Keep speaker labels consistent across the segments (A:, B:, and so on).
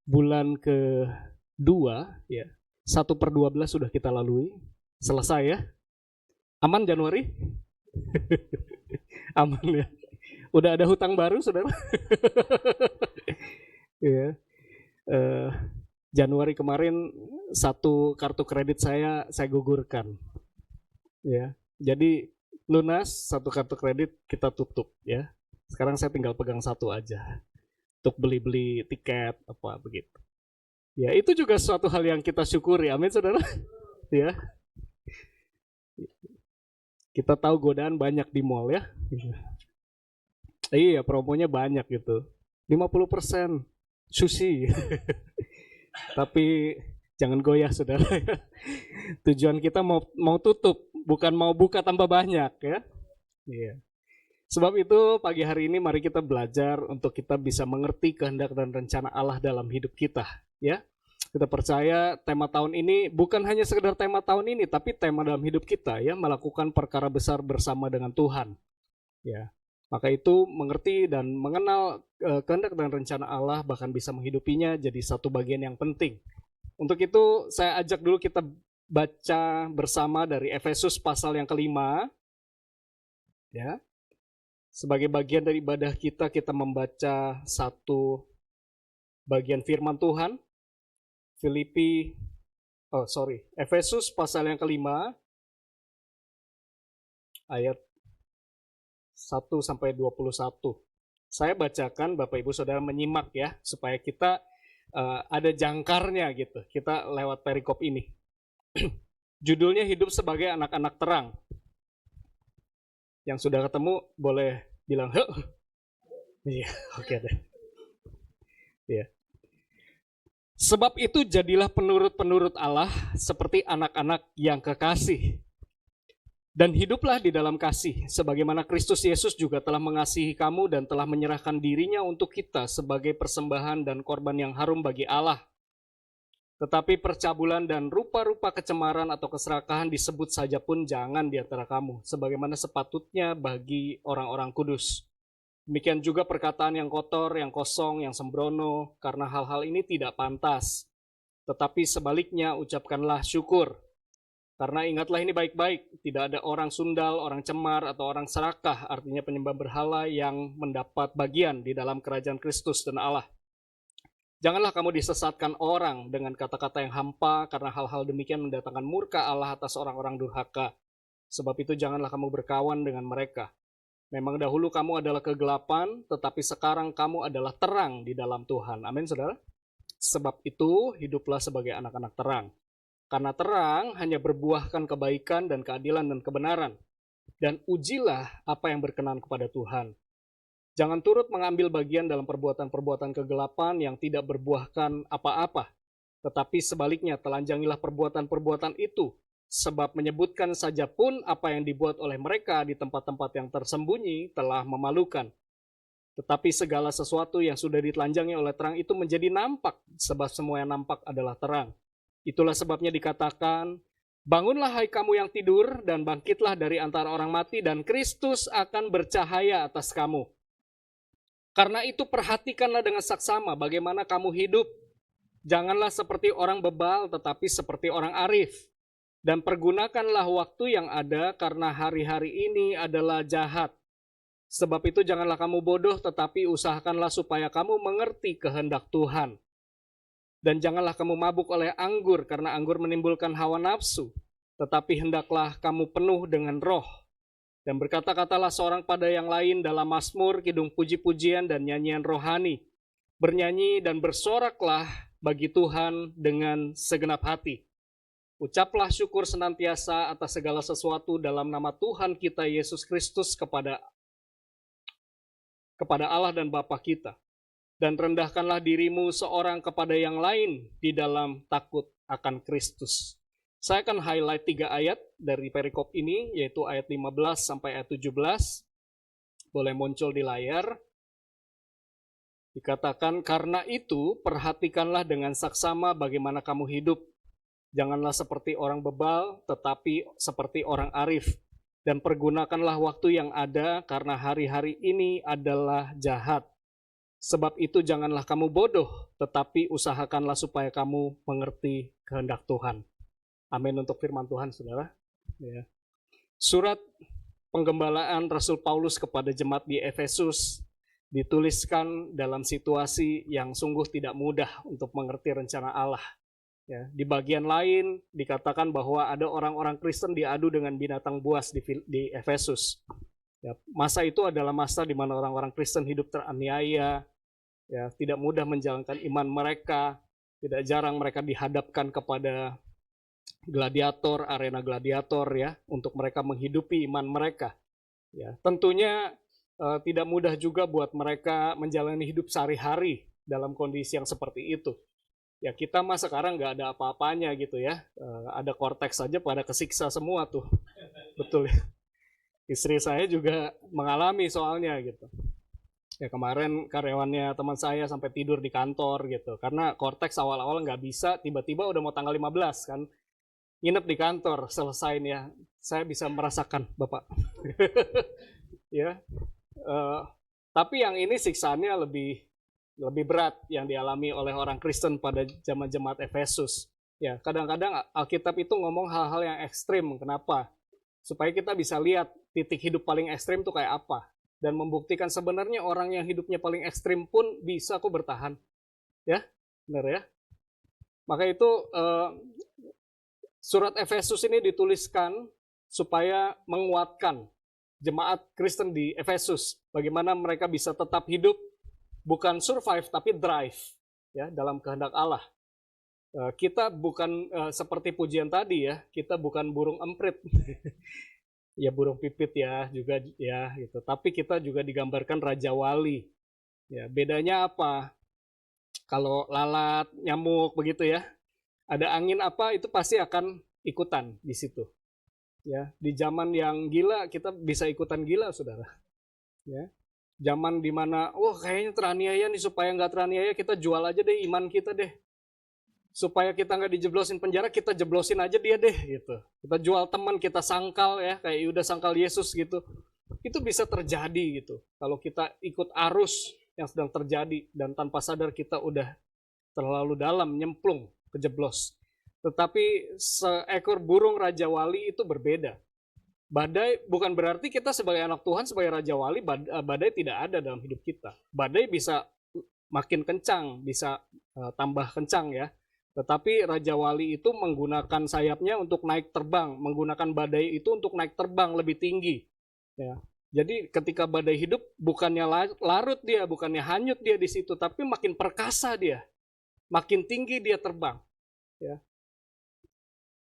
A: bulan kedua ya. 1/12 sudah kita lalui. Selesai ya. Aman Januari? Aman ya. Udah ada hutang baru Saudara? Ya. Januari kemarin satu kartu kredit saya gugurkan. Ya. Jadi lunas satu kartu kredit kita tutup ya. Sekarang saya tinggal pegang satu aja untuk beli-beli tiket apa begitu. Ya, itu juga suatu hal yang kita syukuri. Amin, Saudara. Ya. Kita tahu godaan banyak di mall ya. Iya, promonya banyak gitu. 50% sushi. Tapi jangan goyah, Saudara. Tujuan kita mau tutup, bukan mau buka tambah banyak ya. Iya. Sebab itu pagi hari ini mari kita belajar untuk kita bisa mengerti kehendak dan rencana Allah dalam hidup kita, ya. Kita percaya tema tahun ini bukan hanya sekedar tema tahun ini, tapi tema dalam hidup kita, ya, melakukan perkara besar bersama dengan Tuhan. Ya. Maka itu mengerti dan mengenal kehendak dan rencana Allah bahkan bisa menghidupinya jadi satu bagian yang penting. Untuk itu saya ajak dulu kita baca bersama dari Efesus pasal yang kelima, ya. Sebagai bagian dari ibadah kita, kita membaca satu bagian firman Tuhan. Efesus pasal yang kelima, ayat 1-21. Saya bacakan, Bapak Ibu Saudara menyimak ya, supaya kita ada jangkarnya gitu. Kita lewat perikop ini. Judulnya hidup sebagai anak-anak terang. Yang sudah ketemu boleh bilang, iya, oke deh. Ya. Sebab itu jadilah penurut-penurut Allah seperti anak-anak yang kekasih. Dan hiduplah di dalam kasih, sebagaimana Kristus Yesus juga telah mengasihi kamu dan telah menyerahkan dirinya untuk kita sebagai persembahan dan korban yang harum bagi Allah. Tetapi percabulan dan rupa-rupa kecemaran atau keserakahan disebut saja pun jangan di antara kamu, sebagaimana sepatutnya bagi orang-orang kudus. Demikian juga perkataan yang kotor, yang kosong, yang sembrono, karena hal-hal ini tidak pantas. Tetapi sebaliknya ucapkanlah syukur. Karena ingatlah ini baik-baik, tidak ada orang sundal, orang cemar, atau orang serakah, artinya penyembah berhala yang mendapat bagian di dalam kerajaan Kristus dan Allah. Janganlah kamu disesatkan orang dengan kata-kata yang hampa, karena hal-hal demikian mendatangkan murka Allah atas orang-orang durhaka. Sebab itu janganlah kamu berkawan dengan mereka. Memang dahulu kamu adalah kegelapan, tetapi sekarang kamu adalah terang di dalam Tuhan. Amin, saudara. Sebab itu hiduplah sebagai anak-anak terang. Karena terang hanya berbuahkan kebaikan dan keadilan dan kebenaran. Dan ujilah apa yang berkenan kepada Tuhan. Jangan turut mengambil bagian dalam perbuatan-perbuatan kegelapan yang tidak berbuahkan apa-apa. Tetapi sebaliknya telanjangilah perbuatan-perbuatan itu, sebab menyebutkan saja pun apa yang dibuat oleh mereka di tempat-tempat yang tersembunyi telah memalukan. Tetapi segala sesuatu yang sudah ditelanjangi oleh terang itu menjadi nampak, sebab semua yang nampak adalah terang. Itulah sebabnya dikatakan, bangunlah hai kamu yang tidur, dan bangkitlah dari antara orang mati, dan Kristus akan bercahaya atas kamu. Karena itu perhatikanlah dengan saksama bagaimana kamu hidup. Janganlah seperti orang bebal, tetapi seperti orang arif. Dan pergunakanlah waktu yang ada, karena hari-hari ini adalah jahat. Sebab itu janganlah kamu bodoh, tetapi usahakanlah supaya kamu mengerti kehendak Tuhan. Dan janganlah kamu mabuk oleh anggur, karena anggur menimbulkan hawa nafsu. Tetapi hendaklah kamu penuh dengan roh. Dan berkata-katalah seorang pada yang lain dalam mazmur, kidung puji-pujian, dan nyanyian rohani. Bernyanyi dan bersoraklah bagi Tuhan dengan segenap hati. Ucaplah syukur senantiasa atas segala sesuatu dalam nama Tuhan kita Yesus Kristus kepada Allah dan Bapa kita. Dan rendahkanlah dirimu seorang kepada yang lain di dalam takut akan Kristus. Saya akan highlight 3 ayat dari perikop ini, yaitu ayat 15 sampai ayat 17. Boleh muncul di layar. Dikatakan, karena itu perhatikanlah dengan saksama bagaimana kamu hidup. Janganlah seperti orang bebal, tetapi seperti orang arif. Dan pergunakanlah waktu yang ada, karena hari-hari ini adalah jahat. Sebab itu janganlah kamu bodoh, tetapi usahakanlah supaya kamu mengerti kehendak Tuhan. Amin untuk firman Tuhan, saudara. Ya. Surat penggembalaan Rasul Paulus kepada jemaat di Efesus dituliskan dalam situasi yang sungguh tidak mudah untuk mengerti rencana Allah. Ya, di bagian lain dikatakan bahwa ada orang-orang Kristen diadu dengan binatang buas di Efesus. Ya, masa itu adalah masa di mana orang-orang Kristen hidup teraniaya, ya, tidak mudah menjalankan iman mereka, tidak jarang mereka dihadapkan kepada gladiator, arena gladiator ya, untuk mereka menghidupi iman mereka. Ya, tentunya tidak mudah juga buat mereka menjalani hidup sehari-hari dalam kondisi yang seperti itu. Ya kita mah sekarang nggak ada apa-apanya gitu ya, ada korteks saja pada kesiksa semua tuh, betul ya. Istri saya juga mengalami soalnya gitu. Ya kemarin karyawannya teman saya sampai tidur di kantor gitu, karena korteks awal-awal nggak bisa, tiba-tiba udah mau tanggal 15 kan, nginep di kantor, selesai ya. Saya bisa merasakan Bapak. Ya, tapi yang ini siksaannya lebih berat yang dialami oleh orang Kristen pada zaman jemaat Efesus. Ya, kadang-kadang Alkitab itu ngomong hal-hal yang ekstrim. Kenapa? Supaya kita bisa lihat titik hidup paling ekstrim itu kayak apa. Dan membuktikan sebenarnya orang yang hidupnya paling ekstrim pun bisa kok bertahan. Ya, benar ya? Maka itu surat Efesus ini dituliskan supaya menguatkan jemaat Kristen di Efesus. Bagaimana mereka bisa tetap hidup, bukan survive tapi drive ya dalam kehendak Allah. Kita bukan seperti pujian tadi ya, kita bukan burung emprit. Ya burung pipit ya juga ya gitu. Tapi kita juga digambarkan raja wali. Ya, bedanya apa? Kalau lalat, nyamuk begitu ya. Ada angin apa itu pasti akan ikutan di situ. Ya, di zaman yang gila kita bisa ikutan gila, Saudara. Ya. Zaman dimana, wah kayaknya teraniaya nih, supaya nggak teraniaya kita jual aja deh iman kita deh. Supaya kita nggak dijeblosin penjara, kita jeblosin aja dia deh gitu. Kita jual teman, kita sangkal ya, kayak Yudas sangkal Yesus gitu. Itu bisa terjadi gitu. Kalau kita ikut arus yang sedang terjadi dan tanpa sadar kita udah terlalu dalam, nyemplung, kejeblos. Tetapi seekor burung Raja Wali itu berbeda. Badai bukan berarti kita sebagai anak Tuhan, sebagai Raja Wali, badai tidak ada dalam hidup kita. Badai bisa makin kencang, bisa tambah kencang ya. Tetapi Raja Wali itu menggunakan sayapnya untuk naik terbang, menggunakan badai itu untuk naik terbang lebih tinggi. Ya. Jadi ketika badai hidup, bukannya larut dia, bukannya hanyut dia di situ, tapi makin perkasa dia, makin tinggi dia terbang. Ya.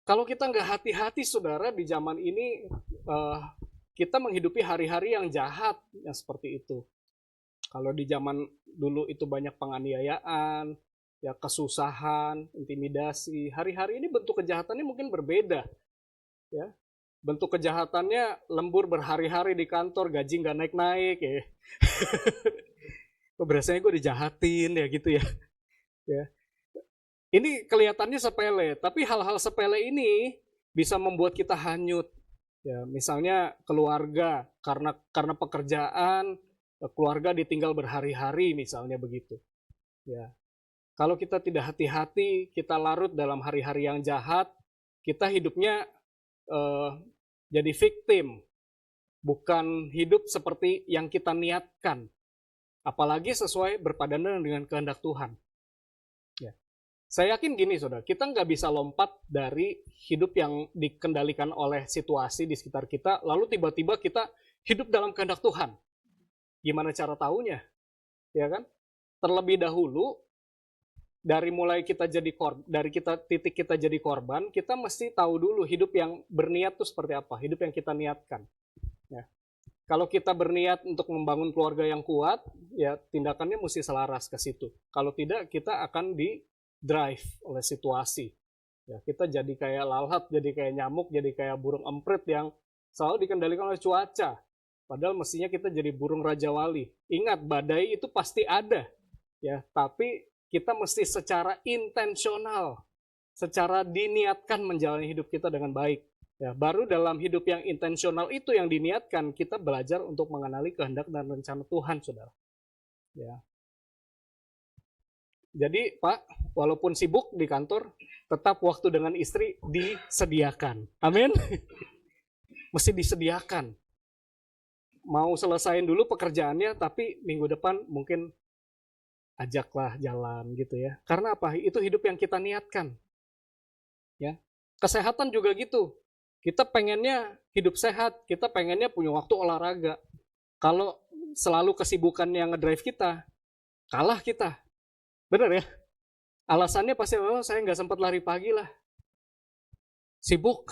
A: Kalau kita nggak hati-hati, saudara, di zaman ini kita menghidupi hari-hari yang jahat, yang seperti itu. Kalau di zaman dulu itu banyak penganiayaan, ya kesusahan, intimidasi. Hari-hari ini bentuk kejahatannya mungkin berbeda. Ya, bentuk kejahatannya lembur berhari-hari di kantor, gaji nggak naik-naik. Ya. Kok berasanya gue dijahatin ya gitu ya. Ya. Ini kelihatannya sepele, tapi hal-hal sepele ini bisa membuat kita hanyut. Ya, misalnya keluarga, karena pekerjaan, keluarga ditinggal berhari-hari misalnya begitu. Ya. Kalau kita tidak hati-hati, kita larut dalam hari-hari yang jahat, kita hidupnya jadi victim, bukan hidup seperti yang kita niatkan. Apalagi sesuai berpadanan dengan kehendak Tuhan. Ya. Saya yakin gini, saudara, kita nggak bisa lompat dari hidup yang dikendalikan oleh situasi di sekitar kita, lalu tiba-tiba kita hidup dalam kehendak Tuhan. Gimana cara taunya? Ya kan? Terlebih dahulu, dari mulai kita jadi titik kita jadi korban, kita mesti tahu dulu hidup yang berniat itu seperti apa, hidup yang kita niatkan. Ya. Kalau kita berniat untuk membangun keluarga yang kuat, ya tindakannya mesti selaras ke situ. Kalau tidak, kita akan drive oleh situasi. Ya, kita jadi kayak lalat, jadi kayak nyamuk, jadi kayak burung emprit yang selalu dikendalikan oleh cuaca. Padahal mestinya kita jadi burung Raja Wali. Ingat, badai itu pasti ada. Ya, tapi kita mesti secara intensional, secara diniatkan menjalani hidup kita dengan baik. Ya, baru dalam hidup yang intensional itu yang diniatkan, kita belajar untuk mengenali kehendak dan rencana Tuhan, saudara. Ya. Jadi Pak, walaupun sibuk di kantor, tetap waktu dengan istri disediakan. Amin. Mesti disediakan. Mau selesaiin dulu pekerjaannya, tapi minggu depan mungkin ajaklah jalan gitu ya. Karena apa? Itu hidup yang kita niatkan. Ya. Kesehatan juga gitu. Kita pengennya hidup sehat, kita pengennya punya waktu olahraga. Kalau selalu kesibukan yang ngedrive kita, kalah kita. Bener ya? Alasannya pasti, oh saya nggak sempat lari pagi lah. Sibuk.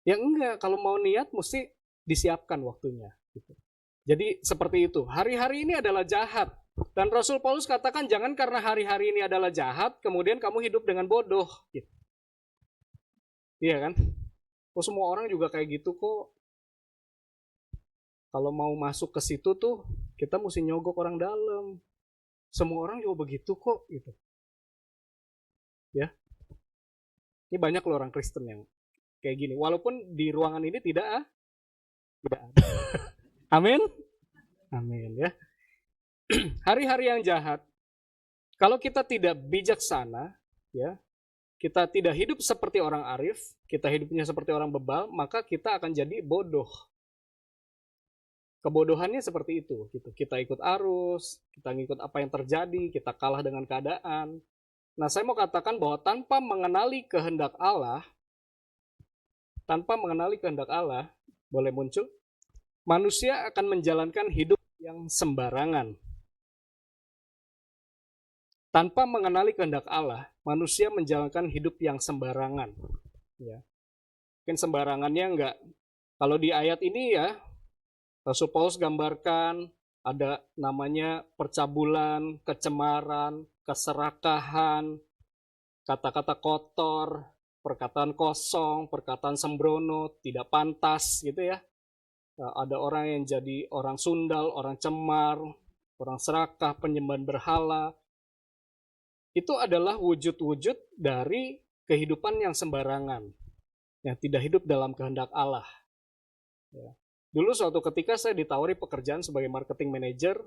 A: Ya enggak, kalau mau niat mesti disiapkan waktunya. Jadi seperti itu. Hari-hari ini adalah jahat. Dan Rasul Paulus katakan jangan karena hari-hari ini adalah jahat, kemudian kamu hidup dengan bodoh. Gitu. Iya kan? Oh semua orang juga kayak gitu kok. Kalau mau masuk ke situ tuh, kita mesti nyogok orang dalam. Semua orang juga begitu kok. Gitu. Ya, ini banyak loh orang Kristen yang kayak gini. Walaupun di ruangan ini tidak ada. Amin. Amin ya. Hari-hari yang jahat. Kalau kita tidak bijaksana, ya, kita tidak hidup seperti orang arif, kita hidupnya seperti orang bebal, maka kita akan jadi bodoh. Kebodohannya seperti itu. Gitu. Kita ikut arus, kita ngikut apa yang terjadi, kita kalah dengan keadaan. Nah, saya mau katakan bahwa tanpa mengenali kehendak Allah, boleh muncul, manusia akan menjalankan hidup yang sembarangan. Tanpa mengenali kehendak Allah, manusia menjalankan hidup yang sembarangan. Ya. Mungkin sembarangannya enggak. Kalau di ayat ini ya, Rasul Paulus gambarkan ada namanya percabulan, kecemaran, keserakahan, kata-kata kotor, perkataan kosong, perkataan sembrono, tidak pantas gitu ya. Ada orang yang jadi orang sundal, orang cemar, orang serakah, penyembahan berhala. Itu adalah wujud-wujud dari kehidupan yang sembarangan, yang tidak hidup dalam kehendak Allah. Ya. Dulu suatu ketika saya ditawari pekerjaan sebagai marketing manager,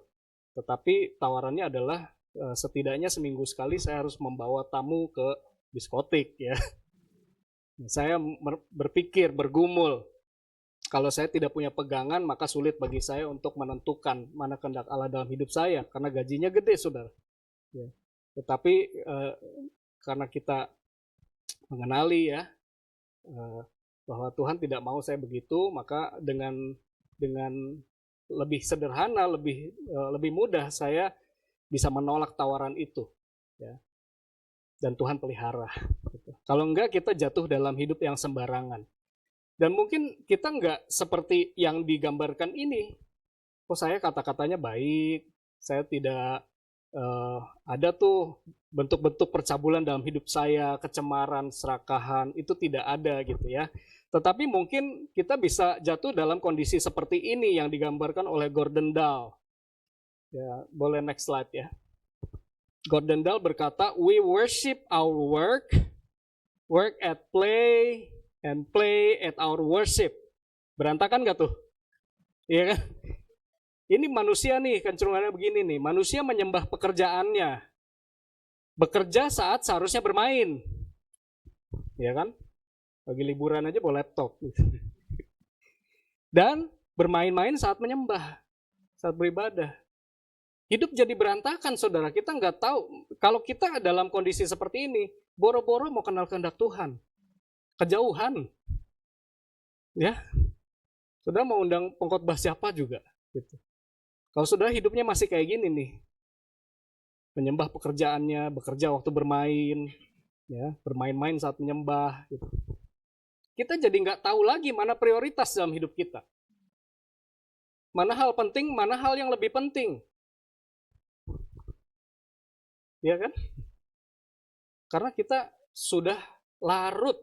A: tetapi tawarannya adalah setidaknya seminggu sekali saya harus membawa tamu ke diskotik ya. Saya berpikir, bergumul, kalau saya tidak punya pegangan maka sulit bagi saya untuk menentukan mana kehendak Allah dalam hidup saya karena gajinya gede saudara. Ya. Tetapi karena kita mengenali ya bahwa Tuhan tidak mau saya begitu, maka dengan lebih sederhana, lebih mudah saya bisa menolak tawaran itu, ya. Dan Tuhan pelihara. Gitu. Kalau enggak kita jatuh dalam hidup yang sembarangan. Dan mungkin kita enggak seperti yang digambarkan ini. Oh saya kata-katanya baik, saya tidak ada tuh bentuk-bentuk percabulan dalam hidup saya, kecemaran, serakahan, itu tidak ada gitu ya. Tetapi mungkin kita bisa jatuh dalam kondisi seperti ini yang digambarkan oleh Gordon Dahl. Ya, boleh next slide ya. Gordon Dahl berkata, we worship our work, work at play, and play at our worship. Berantakan gak tuh? Iya kan? Ini manusia nih, kecenderungannya begini nih. Manusia menyembah pekerjaannya. Bekerja saat seharusnya bermain. Ya kan? Bagi liburan aja bawa laptop. Dan bermain-main saat menyembah, saat beribadah. Hidup jadi berantakan saudara. Kita nggak tahu. Kalau kita dalam kondisi seperti ini, boro-boro mau kenal kehendak Tuhan. Kejauhan. Ya. Saudara mau undang pengkhotbah siapa juga. Gitu. Kalau saudara hidupnya masih kayak gini nih, menyembah pekerjaannya, bekerja waktu bermain, ya, bermain-main saat menyembah, gitu. Kita jadi nggak tahu lagi mana prioritas dalam hidup kita. Mana hal penting, mana hal yang lebih penting. Ya kan? Karena kita sudah larut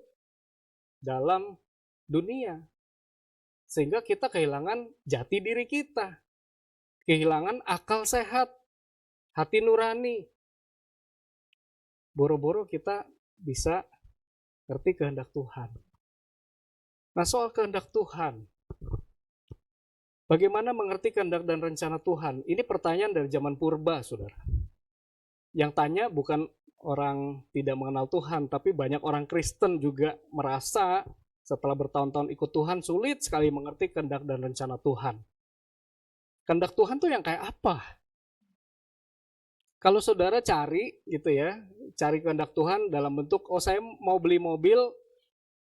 A: dalam dunia. Sehingga kita kehilangan jati diri kita. Kehilangan akal sehat, hati nurani. Boro-boro kita bisa ngerti kehendak Tuhan. Nah soal kehendak Tuhan, bagaimana mengerti kehendak dan rencana Tuhan? Ini pertanyaan dari zaman purba, saudara. Yang tanya bukan orang tidak mengenal Tuhan, tapi banyak orang Kristen juga merasa setelah bertahun-tahun ikut Tuhan sulit sekali mengerti kehendak dan rencana Tuhan. Kehendak Tuhan tuh yang kayak apa? Kalau saudara cari gitu ya, cari kehendak Tuhan dalam bentuk, oh saya mau beli mobil,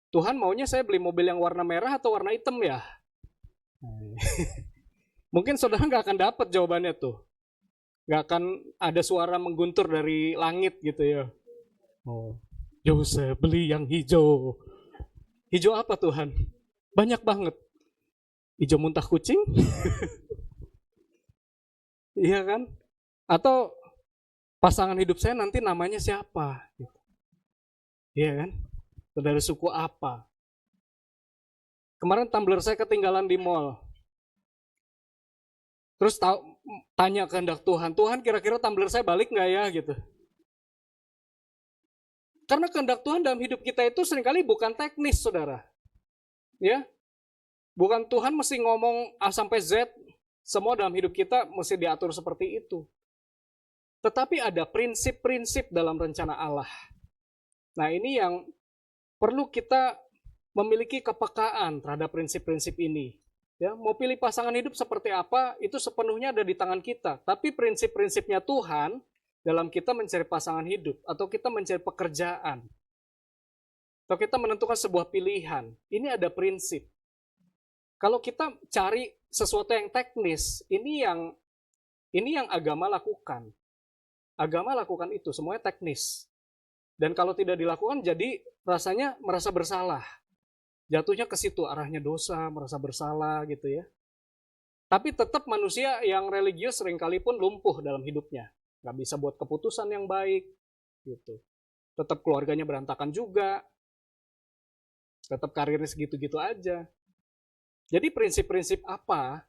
A: Tuhan maunya saya beli mobil yang warna merah atau warna hitam ya? Mungkin saudara nggak akan dapat jawabannya tuh. Nggak akan ada suara mengguntur dari langit gitu ya. Oh, Yose beli yang hijau. Hijau apa Tuhan? Banyak banget. Hijau muntah kucing? Iya kan? Atau pasangan hidup saya nanti namanya siapa? Iya kan? Saudara suku apa? Kemarin tumbler saya ketinggalan di mall. Terus tanya kehendak Tuhan, Tuhan kira-kira tumbler saya balik nggak ya gitu. Karena kehendak Tuhan dalam hidup kita itu seringkali bukan teknis, saudara. Ya, bukan Tuhan mesti ngomong A sampai Z, semua dalam hidup kita mesti diatur seperti itu. Tetapi ada prinsip-prinsip dalam rencana Allah. Nah ini yang perlu kita memiliki kepekaan terhadap prinsip-prinsip ini. Ya, mau pilih pasangan hidup seperti apa, itu sepenuhnya ada di tangan kita. Tapi prinsip-prinsipnya Tuhan dalam kita mencari pasangan hidup, atau kita mencari pekerjaan, atau kita menentukan sebuah pilihan, ini ada prinsip. Kalau kita cari sesuatu yang teknis, ini yang agama lakukan. Agama lakukan itu, semuanya teknis. Dan kalau tidak dilakukan, jadi rasanya merasa bersalah. Jatuhnya ke situ, arahnya dosa, merasa bersalah gitu ya. Tapi tetap manusia yang religius seringkali pun lumpuh dalam hidupnya. Nggak bisa buat keputusan yang baik. Gitu. Tetap keluarganya berantakan juga. Tetap karirnya segitu-gitu aja. Jadi prinsip-prinsip apa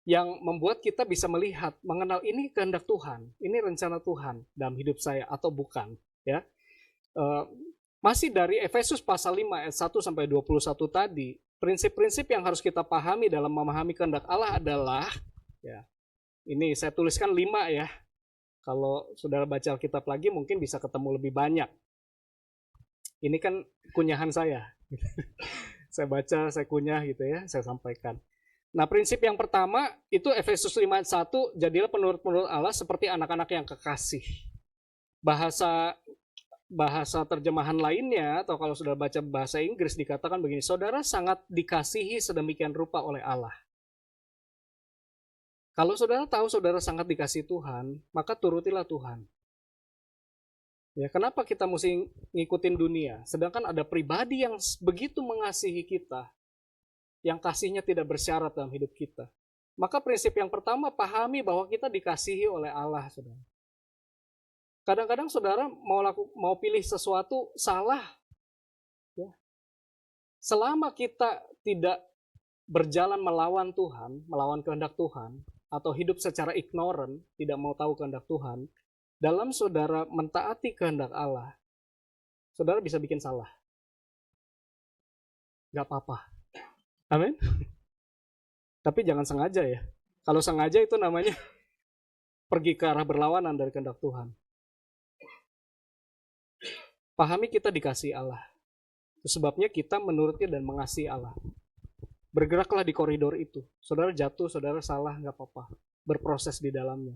A: yang membuat kita bisa melihat, mengenal ini kehendak Tuhan, ini rencana Tuhan dalam hidup saya atau bukan. Ya. Masih dari Efesus pasal 5 ayat 1 sampai 21 tadi, prinsip-prinsip yang harus kita pahami dalam memahami kehendak Allah adalah, ya, ini saya tuliskan 5 ya. Kalau saudara baca Alkitab lagi mungkin bisa ketemu lebih banyak. Ini kan kunyahan saya. Saya baca, saya kunyah gitu ya, saya sampaikan. Nah prinsip yang pertama itu Efesus 5 ayat 1, jadilah penurut-penurut Allah seperti anak-anak yang kekasih. Bahasa terjemahan lainnya, atau kalau sudah baca bahasa Inggris dikatakan begini, saudara sangat dikasihi sedemikian rupa oleh Allah. Kalau saudara tahu saudara sangat dikasihi Tuhan, maka turutilah Tuhan. Ya, kenapa kita mesti ngikutin dunia? Sedangkan ada pribadi yang begitu mengasihi kita, yang kasihnya tidak bersyarat dalam hidup kita. Maka prinsip yang pertama, pahami bahwa kita dikasihi oleh Allah, saudara. Kadang-kadang saudara mau pilih sesuatu salah. Ya. Selama kita tidak berjalan melawan Tuhan, melawan kehendak Tuhan, atau hidup secara ignorant, tidak mau tahu kehendak Tuhan, dalam saudara mentaati kehendak Allah, saudara bisa bikin salah. Gak apa-apa. Amin. Tapi jangan sengaja ya. Kalau sengaja itu namanya pergi ke arah berlawanan dari kehendak Tuhan. Pahami kita dikasihi Allah. Itu sebabnya kita menuruti dan mengasihi Allah. Bergeraklah di koridor itu. Saudara jatuh, saudara salah, gak apa-apa. Berproses di dalamnya.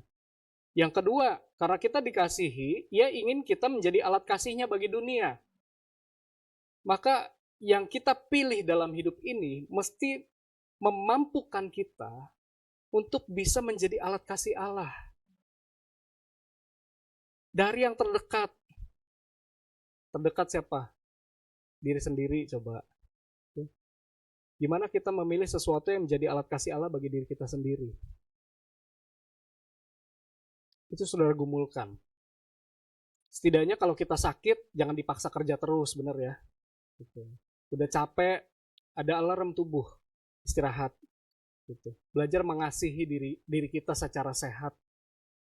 A: Yang kedua, karena kita dikasihi, Ia ingin kita menjadi alat kasihnya bagi dunia. Maka yang kita pilih dalam hidup ini mesti memampukan kita untuk bisa menjadi alat kasih Allah. Dari yang terdekat. Terdekat siapa? Diri sendiri coba. Gimana kita memilih sesuatu yang menjadi alat kasih Allah bagi diri kita sendiri? Itu saudara gumulkan. Setidaknya kalau kita sakit, jangan dipaksa kerja terus, benar ya. Gitu. Udah capek, ada alarm tubuh, istirahat. Gitu. Belajar mengasihi diri kita secara sehat.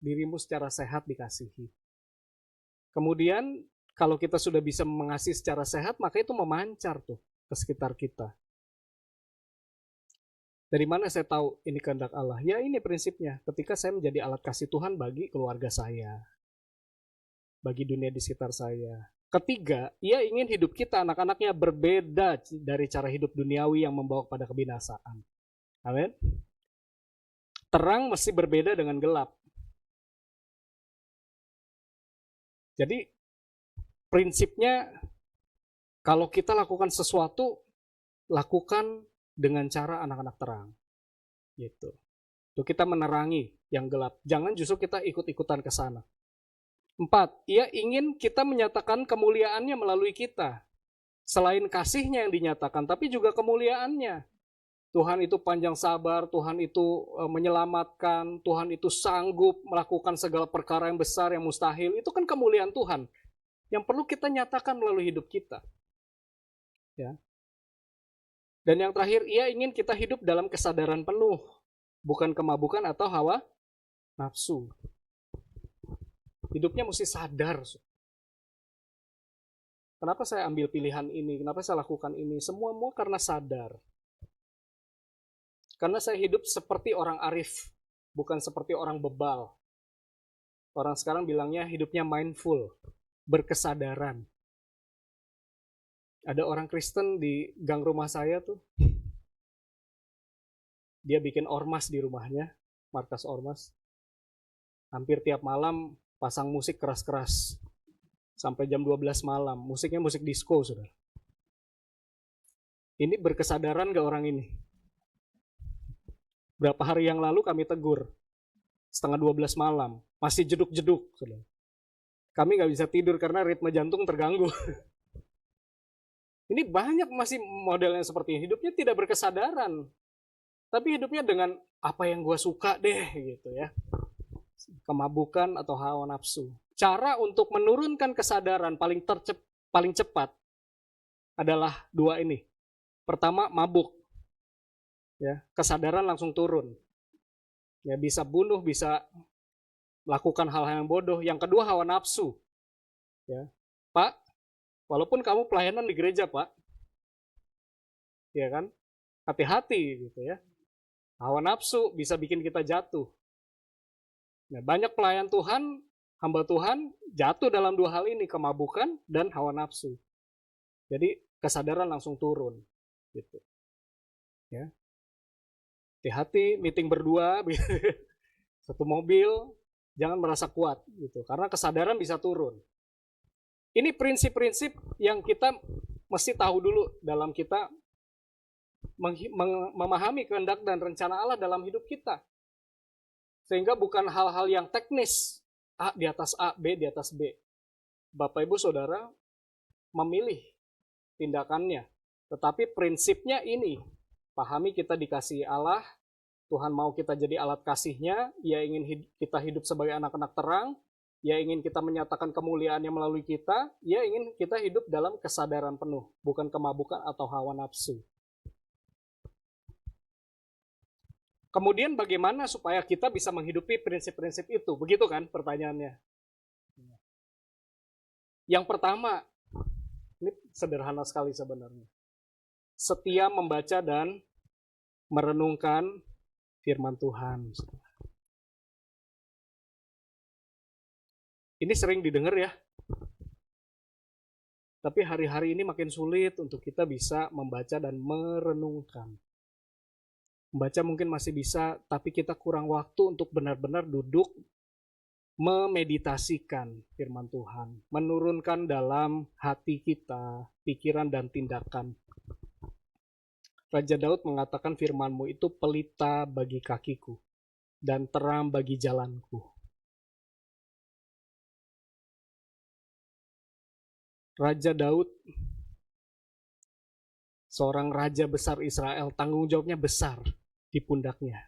A: Dirimu secara sehat dikasihi. Kemudian, kalau kita sudah bisa mengasihi secara sehat, maka itu memancar tuh ke sekitar kita. Dari mana saya tahu ini kehendak Allah? Ya ini prinsipnya, ketika saya menjadi alat kasih Tuhan bagi keluarga saya. bagi dunia di sekitar saya. Ketiga, ia ingin hidup kita, anak-anaknya, berbeda dari cara hidup duniawi yang membawa pada kebinasaan. Amin. Terang mesti berbeda dengan gelap. Jadi prinsipnya kalau kita lakukan sesuatu, lakukan dengan cara anak-anak terang. Gitu. Itu kita menerangi yang gelap. Jangan justru kita ikut-ikutan ke sana. 4. Ia ingin kita menyatakan kemuliaannya melalui kita. Selain kasihnya yang dinyatakan, tapi juga kemuliaannya. Tuhan itu panjang sabar, Tuhan itu menyelamatkan, Tuhan itu sanggup melakukan segala perkara yang besar, yang mustahil. Itu kan kemuliaan Tuhan yang perlu kita nyatakan melalui hidup kita. Ya. Dan yang terakhir, ia ingin kita hidup dalam kesadaran penuh, bukan kemabukan atau hawa nafsu. Hidupnya mesti sadar. Kenapa saya ambil pilihan ini? Kenapa saya lakukan ini? Semua karena sadar. Karena saya hidup seperti orang arif, bukan seperti orang bebal. Orang sekarang bilangnya hidupnya mindful, berkesadaran. Ada orang Kristen di gang rumah saya tuh. Dia bikin ormas di rumahnya, markas ormas. Hampir tiap malam pasang musik keras-keras. Sampai jam 12 malam. Musiknya musik disco, saudara. Ini berkesadaran gak orang ini? Berapa hari yang lalu kami tegur. Setengah 12 malam. Masih jeduk-jeduk, saudara. Kami gak bisa tidur karena ritme jantung terganggu. Ini banyak masih model yang seperti ini. Hidupnya tidak berkesadaran. Tapi hidupnya dengan apa yang gue suka deh, gitu ya. Kemabukan atau hawa nafsu. Cara untuk menurunkan kesadaran paling cepat adalah dua ini. Pertama, mabuk. Ya, kesadaran langsung turun. Ya, bisa bunuh, bisa lakukan hal-hal yang bodoh. Yang kedua, hawa nafsu. Ya. Pak, walaupun kamu pelayanan di gereja, Pak. Ya kan? Hati-hati gitu ya. Hawa nafsu bisa bikin kita jatuh. Nah, banyak pelayan Tuhan, hamba Tuhan jatuh dalam dua hal ini, kemabukan dan hawa nafsu. Jadi kesadaran langsung turun, gitu. Ya, hati-hati meeting berdua, satu mobil, jangan merasa kuat, gitu. Karena kesadaran bisa turun. Ini prinsip-prinsip yang kita mesti tahu dulu dalam kita memahami kehendak dan rencana Allah dalam hidup kita. Sehingga bukan hal-hal yang teknis, A di atas A, B di atas B. Bapak Ibu Saudara memilih tindakannya. Tetapi prinsipnya ini, pahami kita dikasihi Allah, Tuhan mau kita jadi alat kasih-Nya, Ia ingin kita hidup sebagai anak-anak terang, Ia ingin kita menyatakan kemuliaan-Nya melalui kita, Ia ingin kita hidup dalam kesadaran penuh, bukan kemabukan atau hawa nafsu. Kemudian bagaimana supaya kita bisa menghidupi prinsip-prinsip itu? Begitu kan pertanyaannya. Yang pertama, ini sederhana sekali sebenarnya. Setia membaca dan merenungkan firman Tuhan. Ini sering didengar ya. Tapi hari-hari ini makin sulit untuk kita bisa membaca dan merenungkan. Membaca mungkin masih bisa, tapi kita kurang waktu untuk benar-benar duduk memeditasikan firman Tuhan, menurunkan dalam hati kita, pikiran dan tindakan. Raja Daud mengatakan firman-Mu itu pelita bagi kakiku dan terang bagi jalanku. Raja Daud, seorang raja besar Israel, tanggung jawabnya besar di pundaknya.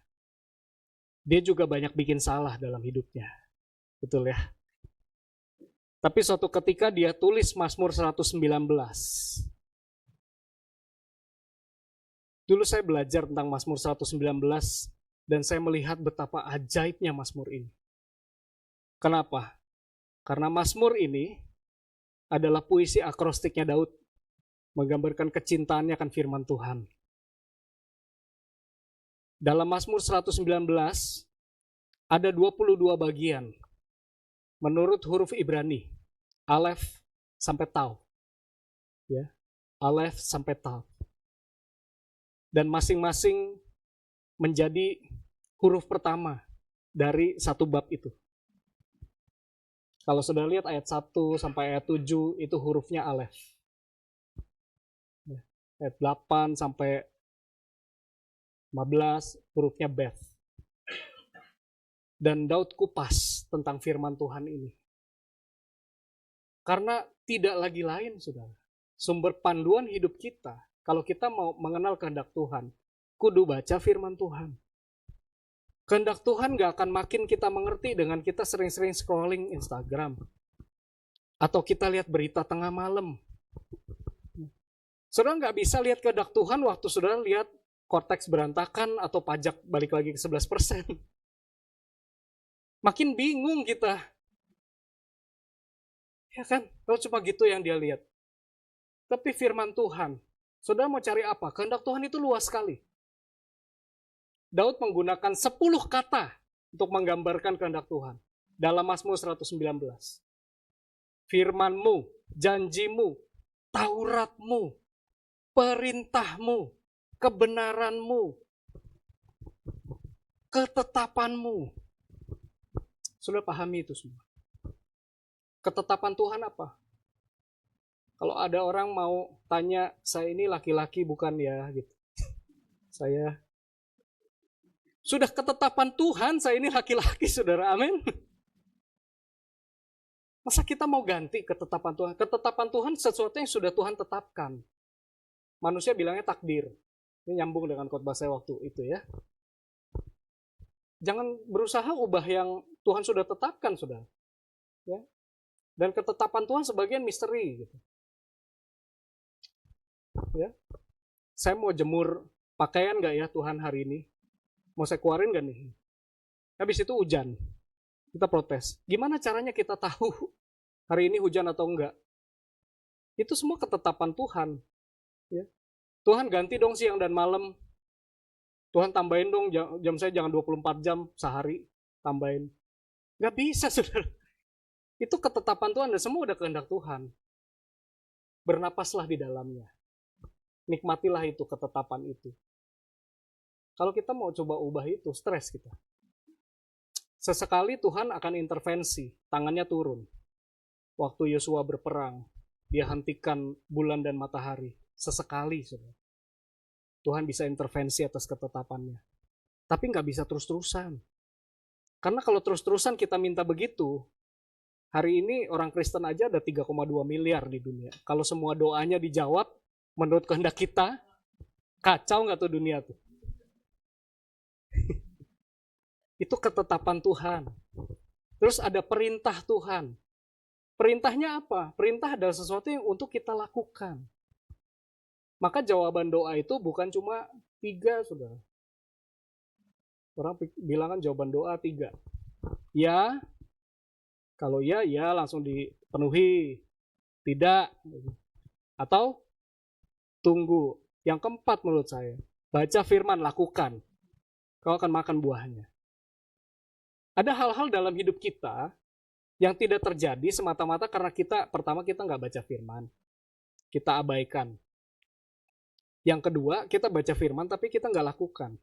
A: Dia juga banyak bikin salah dalam hidupnya. Betul ya? Tapi suatu ketika dia tulis Mazmur 119. Dulu saya belajar tentang Mazmur 119 dan saya melihat betapa ajaibnya Mazmur ini. Kenapa? Karena Mazmur ini adalah puisi akrostiknya Daud, menggambarkan kecintaannya akan firman Tuhan. Dalam Mazmur 119 ada 22 bagian menurut huruf Ibrani. Alef sampai Tau. Ya, Alef sampai Tau. Dan masing-masing menjadi huruf pertama dari satu bab itu. Kalau sudah lihat ayat 1 sampai ayat 7 itu hurufnya Alef. Ayat 8 sampai 15 hurufnya Bet. Dan Daud kupas tentang firman Tuhan ini. Karena tidak lagi lain, saudara. Sumber panduan hidup kita, kalau kita mau mengenal kehendak Tuhan, kudu baca firman Tuhan. Kehendak Tuhan gak akan makin kita mengerti dengan kita sering-sering scrolling Instagram. Atau kita lihat berita tengah malam. Saudara gak bisa lihat kehendak Tuhan waktu saudara lihat korteks berantakan atau pajak balik lagi ke 11%. Makin bingung kita. Ya kan? Kalau cuma gitu yang dia lihat. Tapi firman Tuhan, saudara mau cari apa? Kehendak Tuhan itu luas sekali. Daud menggunakan 10 kata untuk menggambarkan kehendak Tuhan. Dalam Mazmur 119. Firman-Mu, janji-Mu, Taurat-Mu, perintah-Mu, kebenaran-Mu, ketetapan-Mu. Sudah pahami itu semua. Ketetapan Tuhan apa? Kalau ada orang mau tanya, saya ini laki-laki bukan ya? Gitu. Saya sudah ketetapan Tuhan, saya ini laki-laki, saudara. Amin. Masa kita mau ganti ketetapan Tuhan? Ketetapan Tuhan sesuatu yang sudah Tuhan tetapkan. Manusia bilangnya takdir. Ini nyambung dengan khotbah saya waktu itu ya. Jangan berusaha ubah yang Tuhan sudah tetapkan, saudara. Ya. Dan ketetapan Tuhan sebagian misteri. Gitu. Ya. Saya mau jemur pakaian nggak ya Tuhan hari ini? Mau saya keluarin gak nih? Habis itu hujan. Kita protes. Gimana caranya kita tahu hari ini hujan atau enggak? Itu semua ketetapan Tuhan. Ya. Tuhan ganti dong siang dan malam. Tuhan tambahin dong jam saya jangan 24 jam sehari. Tambahin. Gak bisa, saudara. Itu ketetapan Tuhan dan semua udah kehendak Tuhan. Bernapaslah di dalamnya. Nikmatilah itu ketetapan itu. Kalau kita mau coba ubah itu, stres kita. Sesekali Tuhan akan intervensi, tangannya turun. Waktu Yosua berperang, dia hentikan bulan dan matahari. Sesekali, saudara. Tuhan bisa intervensi atas ketetapannya. Tapi nggak bisa terus-terusan. Karena kalau terus-terusan kita minta begitu, hari ini orang Kristen aja ada 3,2 miliar di dunia. Kalau semua doanya dijawab, menurut kehendak kita, kacau nggak tuh dunia tuh? Itu ketetapan Tuhan. Terus ada perintah Tuhan. Perintahnya apa? Perintah adalah sesuatu yang untuk kita lakukan. Maka jawaban doa itu bukan cuma 3, saudara. Orang bilang kan jawaban doa 3. Ya, kalau ya langsung dipenuhi. Tidak. Atau tunggu. Yang keempat menurut saya, baca firman, lakukan. Kau akan makan buahnya. Ada hal-hal dalam hidup kita yang tidak terjadi semata-mata karena pertama kita nggak baca firman. Kita abaikan. Yang kedua, kita baca firman tapi kita nggak lakukan.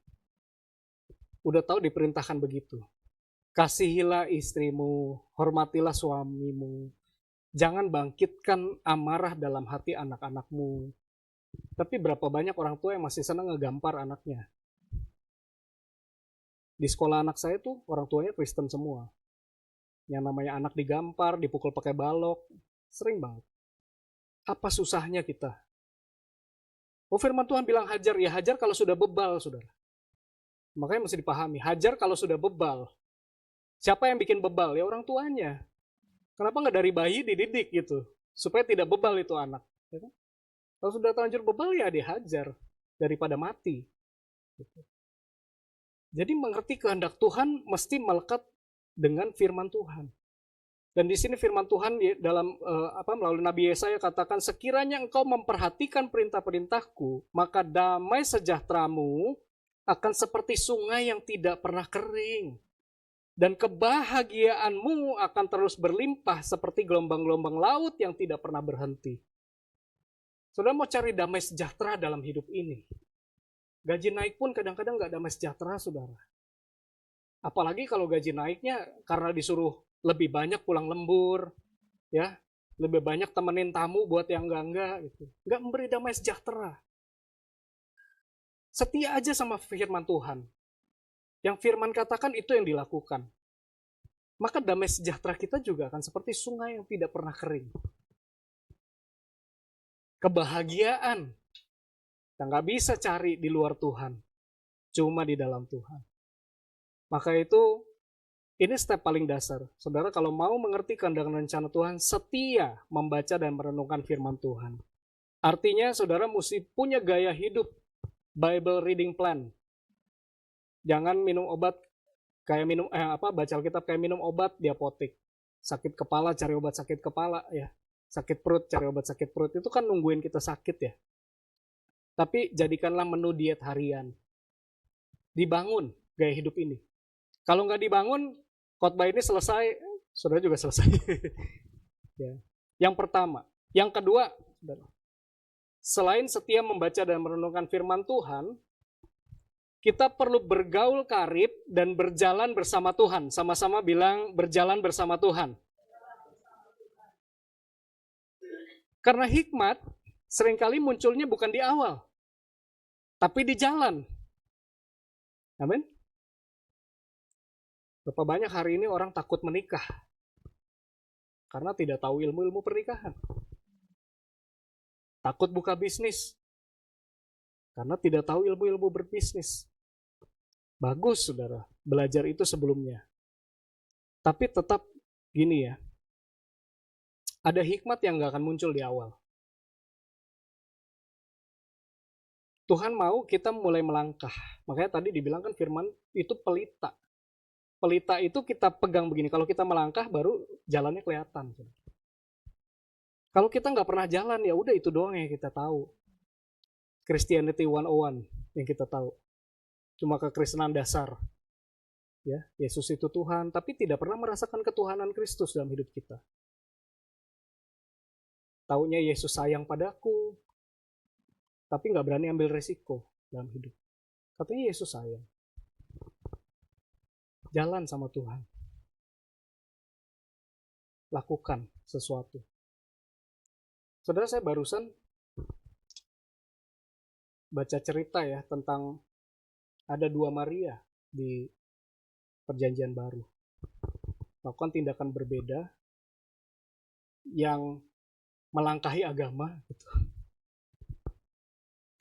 A: Udah tahu diperintahkan begitu. Kasihilah istrimu, hormatilah suamimu. Jangan bangkitkan amarah dalam hati anak-anakmu. Tapi berapa banyak orang tua yang masih senang ngegampar anaknya. Di sekolah anak saya tuh orang tuanya Kristen semua. Yang namanya anak digampar, dipukul pakai balok. Sering banget. Apa susahnya kita? Oh, firman Tuhan bilang hajar. Ya hajar kalau sudah bebal, saudara. Makanya mesti dipahami. Hajar kalau sudah bebal. Siapa yang bikin bebal? Ya orang tuanya. Kenapa nggak dari bayi dididik gitu? Supaya tidak bebal itu anak. Ya kan? Kalau sudah terlanjur bebal ya dihajar. Daripada mati. Gitu. Jadi mengerti kehendak Tuhan mesti melekat dengan firman Tuhan. Dan di sini firman Tuhan dalam melalui Nabi Yesaya katakan, sekiranya engkau memperhatikan perintah-perintahku, maka damai sejahteramu akan seperti sungai yang tidak pernah kering. Dan kebahagiaanmu akan terus berlimpah seperti gelombang-gelombang laut yang tidak pernah berhenti. Saudara mau cari damai sejahtera dalam hidup ini. Gaji naik pun kadang-kadang nggak damai sejahtera, saudara. Apalagi kalau gaji naiknya karena disuruh lebih banyak pulang lembur, ya, lebih banyak temenin tamu buat yang enggak gitu. Nggak memberi damai sejahtera. Setia aja sama firman Tuhan. Yang firman katakan itu yang dilakukan. Maka damai sejahtera kita juga akan seperti sungai yang tidak pernah kering. Kebahagiaan yang nggak bisa cari di luar Tuhan, cuma di dalam Tuhan. Maka itu, ini step paling dasar. Saudara kalau mau mengerti kehendak dan rencana Tuhan, setia membaca dan merenungkan firman Tuhan. Artinya saudara mesti punya gaya hidup Bible reading plan. Jangan minum obat kayak baca Alkitab kayak minum obat di apotek. Sakit kepala cari obat sakit kepala ya. Sakit perut cari obat sakit perut. Itu kan nungguin kita sakit ya. Tapi jadikanlah menu diet harian. Dibangun gaya hidup ini. Kalau nggak dibangun, khotbah ini selesai, saudara juga selesai. Ya. Yang pertama. Yang kedua, selain setia membaca dan merenungkan firman Tuhan, kita perlu bergaul karib dan berjalan bersama Tuhan. Sama-sama bilang berjalan bersama Tuhan. Karena hikmat seringkali munculnya bukan di awal, tapi di jalan. Amin. Berapa banyak hari ini orang takut menikah karena tidak tahu ilmu-ilmu pernikahan. Takut buka bisnis karena tidak tahu ilmu-ilmu berbisnis. Bagus, saudara, belajar itu sebelumnya. Tapi tetap gini ya, ada hikmat yang gak akan muncul di awal. Tuhan mau kita mulai melangkah. Makanya tadi dibilang kan firman itu pelita. Pelita itu kita pegang begini. Kalau kita melangkah baru jalannya kelihatan. Kalau kita nggak pernah jalan ya udah itu doang yang kita tahu. Christianity 101 yang kita tahu. Cuma kekristenan dasar. Ya, Yesus itu Tuhan, tapi tidak pernah merasakan ketuhanan Kristus dalam hidup kita. Taunya Yesus sayang padaku, tapi nggak berani ambil resiko dalam hidup. Katanya Yesus sayang. Jalan sama Tuhan. Lakukan sesuatu. Saudara, saya barusan baca cerita ya tentang ada dua Maria di Perjanjian Baru. Melakukan tindakan berbeda yang melangkahi agama gitu.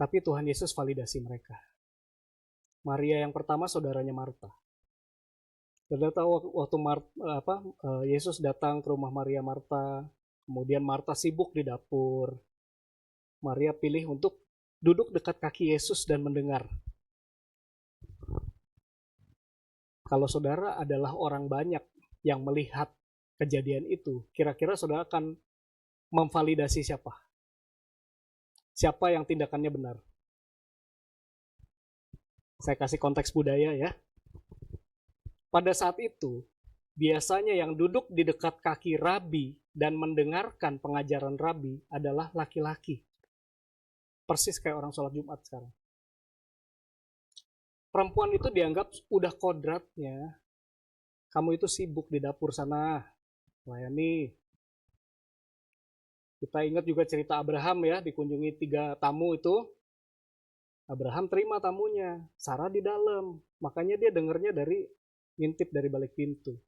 A: Tapi Tuhan Yesus validasi mereka. Maria yang pertama saudaranya Marta. Saudara tahu waktu Yesus datang ke rumah Maria Marta, kemudian Marta sibuk di dapur. Maria pilih untuk duduk dekat kaki Yesus dan mendengar. Kalau saudara adalah orang banyak yang melihat kejadian itu, kira-kira saudara akan memvalidasi siapa? Siapa yang tindakannya benar? Saya kasih konteks budaya ya. Pada saat itu, biasanya yang duduk di dekat kaki rabi dan mendengarkan pengajaran rabi adalah laki-laki. Persis kayak orang sholat Jumat sekarang. Perempuan itu dianggap udah kodratnya, kamu itu sibuk di dapur sana, melayani. Kita ingat juga cerita Abraham ya, dikunjungi 3 tamu itu. Abraham terima tamunya, Sarah di dalam. Makanya dia dengarnya ngintip dari balik pintu.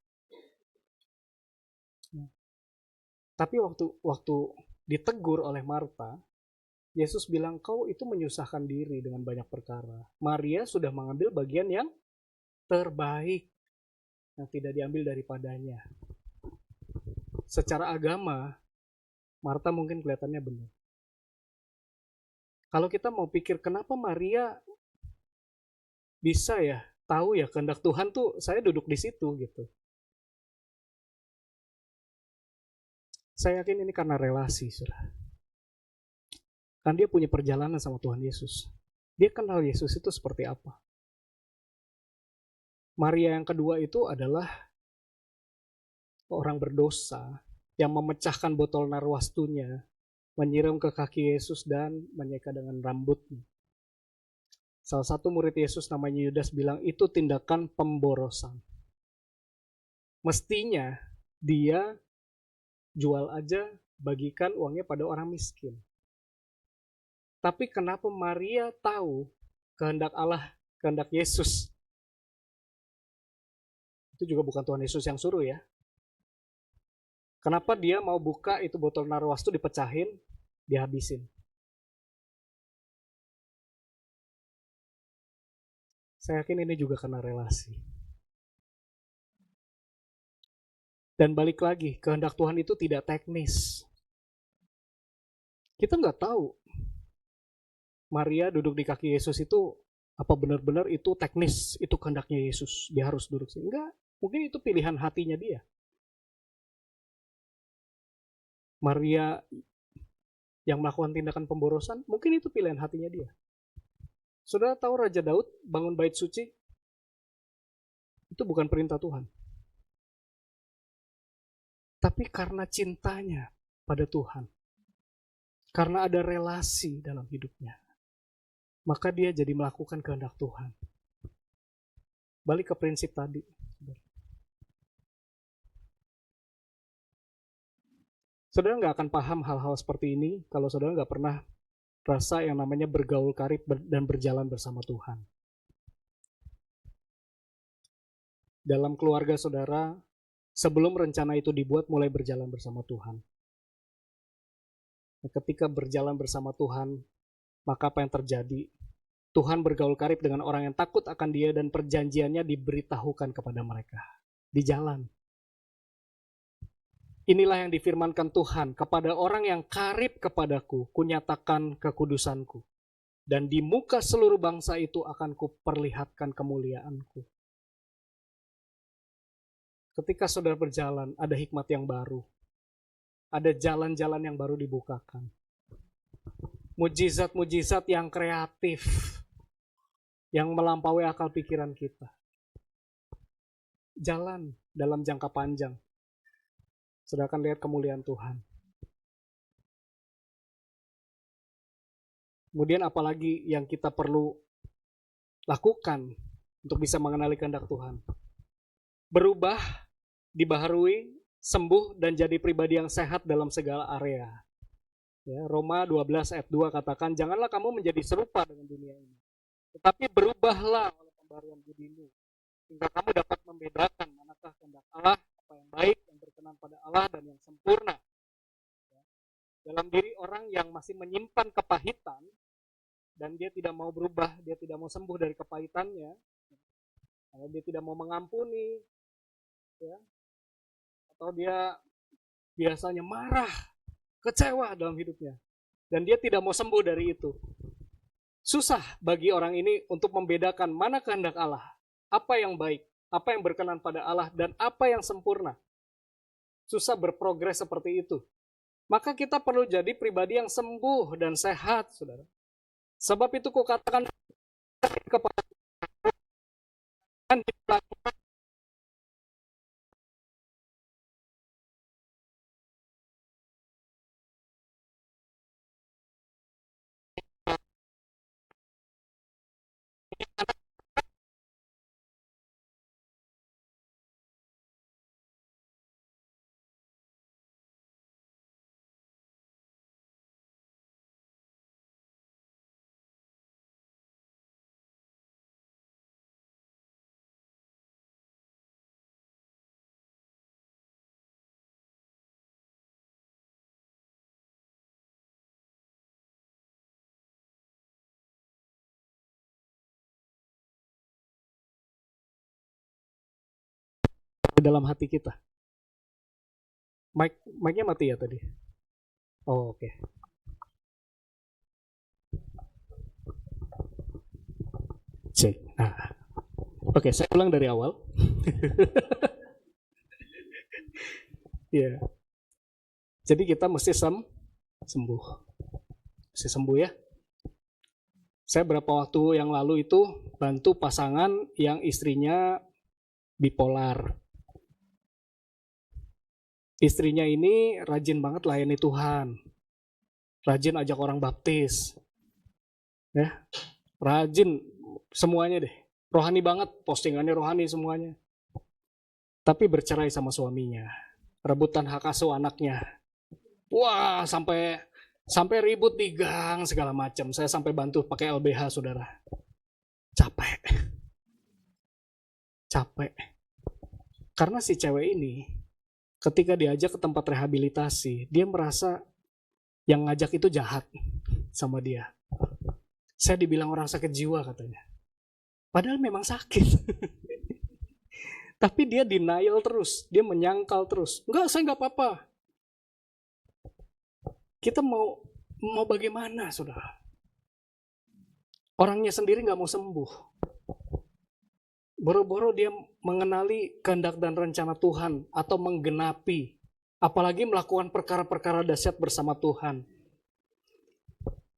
A: Tapi waktu ditegur oleh Marta, Yesus bilang, kau itu menyusahkan diri dengan banyak perkara. Maria sudah mengambil bagian yang terbaik, yang tidak diambil daripadanya. Secara agama, Marta mungkin kelihatannya benar. Kalau kita mau pikir kenapa Maria bisa ya tahu ya kehendak Tuhan tuh saya duduk di situ gitu. Saya yakin ini karena relasi, saudara. Kan dia punya perjalanan sama Tuhan Yesus. Dia kenal Yesus itu seperti apa. Maria yang kedua itu adalah orang berdosa yang memecahkan botol narwastunya, menyiram ke kaki Yesus dan menyeka dengan rambutnya. Salah satu murid Yesus namanya Yudas bilang itu tindakan pemborosan. Mestinya dia jual aja, bagikan uangnya pada orang miskin. Tapi kenapa Maria tahu kehendak Allah, kehendak Yesus? Itu juga bukan Tuhan Yesus yang suruh ya. Kenapa dia mau buka itu botol narwastu, dipecahin, dihabisin? Saya yakin ini juga karena relasi. Dan balik lagi, kehendak Tuhan itu tidak teknis. Kita nggak tahu Maria duduk di kaki Yesus itu apa benar-benar itu teknis, itu kehendaknya Yesus. Dia harus duduk sini. Enggak, mungkin itu pilihan hatinya dia. Maria yang melakukan tindakan pemborosan, mungkin itu pilihan hatinya dia. Saudara tahu Raja Daud bangun bait suci? Itu bukan perintah Tuhan. Tapi karena cintanya pada Tuhan, karena ada relasi dalam hidupnya, maka dia jadi melakukan kehendak Tuhan. Balik ke prinsip tadi. Saudara nggak akan paham hal-hal seperti ini kalau saudara nggak pernah rasa yang namanya bergaul karib dan berjalan bersama Tuhan. Dalam keluarga saudara, sebelum rencana itu dibuat, mulai berjalan bersama Tuhan. Ketika berjalan bersama Tuhan, maka apa yang terjadi? Tuhan bergaul karib dengan orang yang takut akan Dia dan perjanjiannya diberitahukan kepada mereka di jalan. Inilah yang difirmankan Tuhan, kepada orang yang karib kepadaku, kunyatakan kekudusanku. Dan di muka seluruh bangsa itu akan kuperlihatkan kemuliaanku. Ketika saudara berjalan, ada hikmat yang baru. Ada jalan-jalan yang baru dibukakan. Mujizat-mujizat yang kreatif, yang melampaui akal pikiran kita. Jalan dalam jangka panjang. Saudara akan lihat kemuliaan Tuhan. Kemudian apalagi yang kita perlu lakukan untuk bisa mengenali kehendak Tuhan? Berubah, dibaharui, sembuh, dan jadi pribadi yang sehat dalam segala area. Ya, Roma 12 ayat 2 katakan, janganlah kamu menjadi serupa dengan dunia ini, tetapi berubahlah oleh pembaharuan budimu, sehingga kamu dapat membedakan manakah kehendak Allah, apa yang baik, yang berkenan pada Allah, dan yang sempurna. Ya. Dalam diri orang yang masih menyimpan kepahitan, dan dia tidak mau berubah, dia tidak mau sembuh dari kepahitannya, kalau dia tidak mau mengampuni, ya, atau dia biasanya marah, kecewa dalam hidupnya, dan dia tidak mau sembuh dari itu. Susah bagi orang ini untuk membedakan mana kehendak Allah, apa yang baik, apa yang berkenan pada Allah, dan apa yang sempurna. Susah berprogres seperti itu. Maka kita perlu jadi pribadi yang sembuh dan sehat, saudara. Sebab itu kukatakan kepada Tuhan, dilakukan di dalam hati kita. Mic-nya mati ya tadi? Oh, oke. Cek. Nah, oke, saya ulang dari awal. Ya. Jadi kita mesti sembuh. Mesti sembuh ya. Saya berapa waktu yang lalu itu bantu pasangan yang istrinya bipolar. Istrinya ini rajin banget layani Tuhan. Rajin ajak orang baptis. Ya, rajin semuanya deh. Rohani banget, postingannya rohani semuanya. Tapi bercerai sama suaminya. Rebutan hak asuh anaknya. Wah, sampai ribut di gang segala macam. Saya sampai bantu pakai LBH, saudara. Capek. Karena si cewek ini, ketika diajak ke tempat rehabilitasi, dia merasa yang ngajak itu jahat sama dia. Saya dibilang orang sakit jiwa katanya. Padahal memang sakit. Tapi dia denial terus, dia menyangkal terus. Enggak, saya enggak apa-apa. Kita mau bagaimana, saudara? Orangnya sendiri enggak mau sembuh. Boro-boro dia mengenali kehendak dan rencana Tuhan atau menggenapi, apalagi melakukan perkara-perkara dahsyat bersama Tuhan.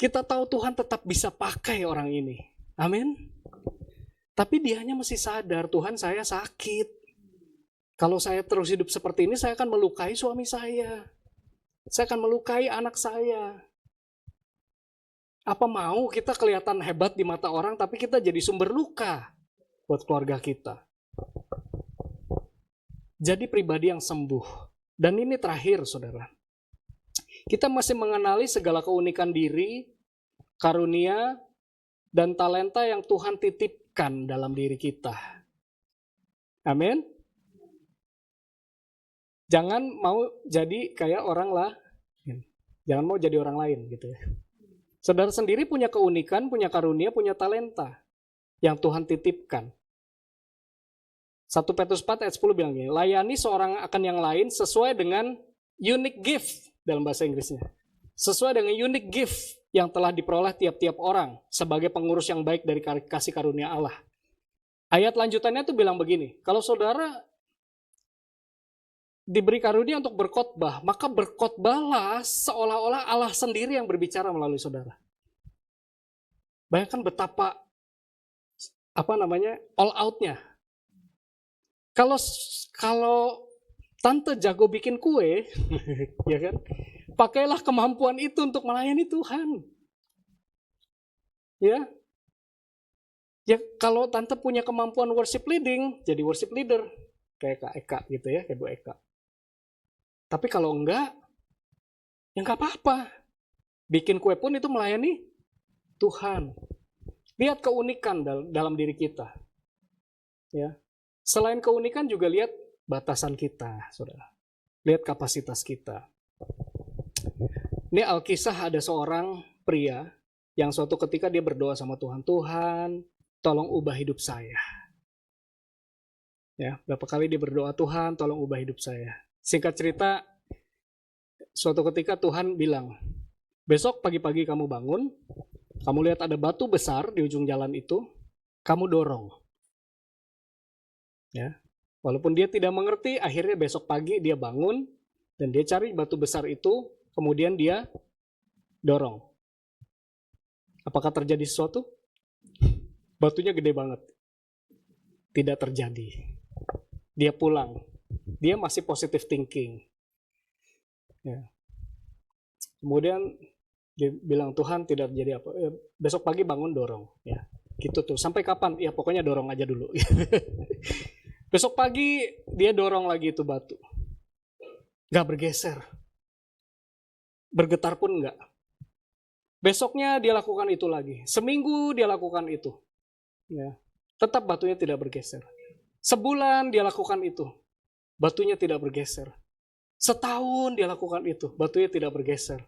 A: Kita tahu Tuhan tetap bisa pakai orang ini. Amin. Tapi dianya mesti sadar, Tuhan saya sakit. Kalau saya terus hidup seperti ini, saya akan melukai suami saya. Saya akan melukai anak saya. Apa mau kita kelihatan hebat di mata orang, tapi kita jadi sumber luka buat keluarga kita. Jadi pribadi yang sembuh. Dan ini terakhir, saudara. Kita masih mengenali segala keunikan diri, karunia, dan talenta yang Tuhan titipkan dalam diri kita. Amin. Jangan mau jadi kayak orang lah. Jangan mau jadi orang lain gitu ya. Saudara sendiri punya keunikan, punya karunia, punya talenta yang Tuhan titipkan. 1 Petrus 4 ayat 10 bilang gini, layani seorang akan yang lain sesuai dengan unique gift dalam bahasa Inggrisnya. Sesuai dengan unique gift yang telah diperoleh tiap-tiap orang sebagai pengurus yang baik dari kasih karunia Allah. Ayat lanjutannya tuh bilang begini, kalau saudara diberi karunia untuk berkhotbah, maka berkhotbahlah seolah-olah Allah sendiri yang berbicara melalui saudara. Bayangkan betapa all out-nya. Kalau tante jago bikin kue, ya kan? Pakailah kemampuan itu untuk melayani Tuhan. Ya. Ya, kalau tante punya kemampuan worship leading, jadi worship leader kayak Kak Eka gitu ya, kayak Bu Eka. Tapi kalau enggak, ya enggak apa-apa. Bikin kue pun itu melayani Tuhan. Lihat keunikan dalam diri kita. Ya. Selain keunikan juga lihat batasan kita, saudara. Lihat kapasitas kita. Ini Alkisah ada seorang pria yang suatu ketika dia berdoa sama Tuhan, Tuhan, tolong ubah hidup saya. Ya, berapa kali dia berdoa, Tuhan, tolong ubah hidup saya. Singkat cerita, suatu ketika Tuhan bilang, besok pagi-pagi kamu bangun, kamu lihat ada batu besar di ujung jalan itu, kamu dorong. Ya, walaupun dia tidak mengerti, akhirnya besok pagi dia bangun dan dia cari batu besar itu, kemudian dia dorong. Apakah terjadi sesuatu? Batunya gede banget. Tidak terjadi. Dia pulang. Dia masih positive thinking. Ya. Kemudian dia bilang, Tuhan tidak terjadi apa. Ya, besok pagi bangun dorong. Ya, gitu tuh. Sampai kapan? Ya pokoknya dorong aja dulu. Besok pagi dia dorong lagi itu batu. Gak bergeser. Bergetar pun enggak. Besoknya dia lakukan itu lagi. Seminggu dia lakukan itu. Ya. Tetap batunya tidak bergeser. Sebulan dia lakukan itu. Batunya tidak bergeser. Setahun dia lakukan itu. Batunya tidak bergeser.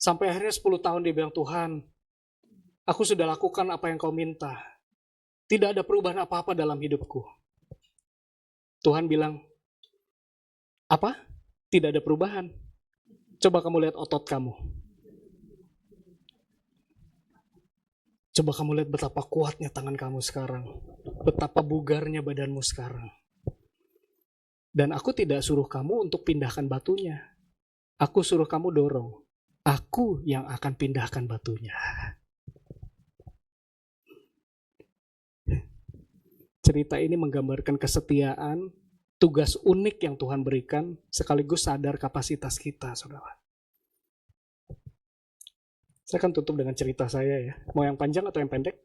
A: Sampai akhirnya 10 tahun dia bilang, Tuhan, aku sudah lakukan apa yang kau minta. Tidak ada perubahan apa-apa dalam hidupku. Tuhan bilang, apa? Tidak ada perubahan. Coba kamu lihat otot kamu. Coba kamu lihat betapa kuatnya tangan kamu sekarang. Betapa bugarnya badanmu sekarang. Dan aku tidak suruh kamu untuk pindahkan batunya. Aku suruh kamu dorong. Aku yang akan pindahkan batunya. Cerita ini menggambarkan kesetiaan, tugas unik yang Tuhan berikan, sekaligus sadar kapasitas kita, saudara. Saya akan tutup dengan cerita saya ya. Mau yang panjang atau yang pendek?